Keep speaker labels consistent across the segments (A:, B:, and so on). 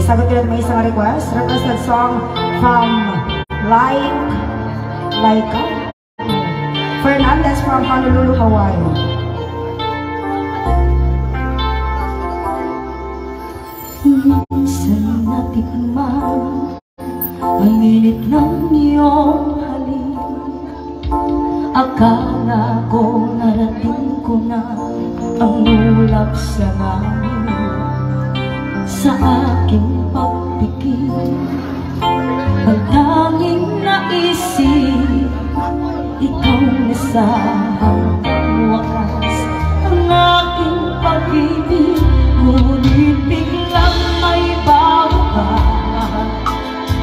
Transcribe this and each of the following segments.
A: Sagot ko may isang requested song from Laika Fernandez from Honolulu, Hawaii.
B: Minsan natikman ang init ng iyong halik. Akala ko narating ko na ang ulap sa langit. Sa aking pagpikit, ang tanging naisip, ikaw na sa hanggang wakas ang aking pag-ibig. Ngunit biglang may bago ka,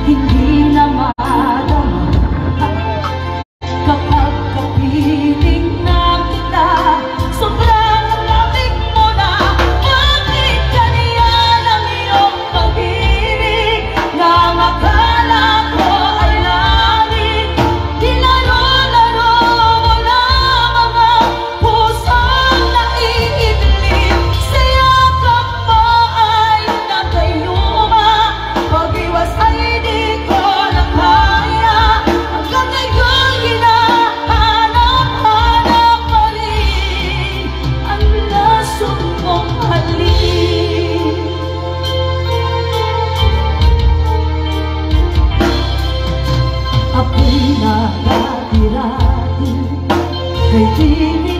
B: hindi na madama. Kapag kapiling na kita, sobrang lamig mo na. Bakit ganyan ang iyong pag-ibig? Nang akala ko ay langit, dinalo-laro mo na mga pusong naiidlip. Sa yakap mo ay nagayuma, pag-iwas ay di ko na kaya. Hanggang ngayon hinahanap-hanap pa rin ang lasong mong halik. Ako'y nakatira kay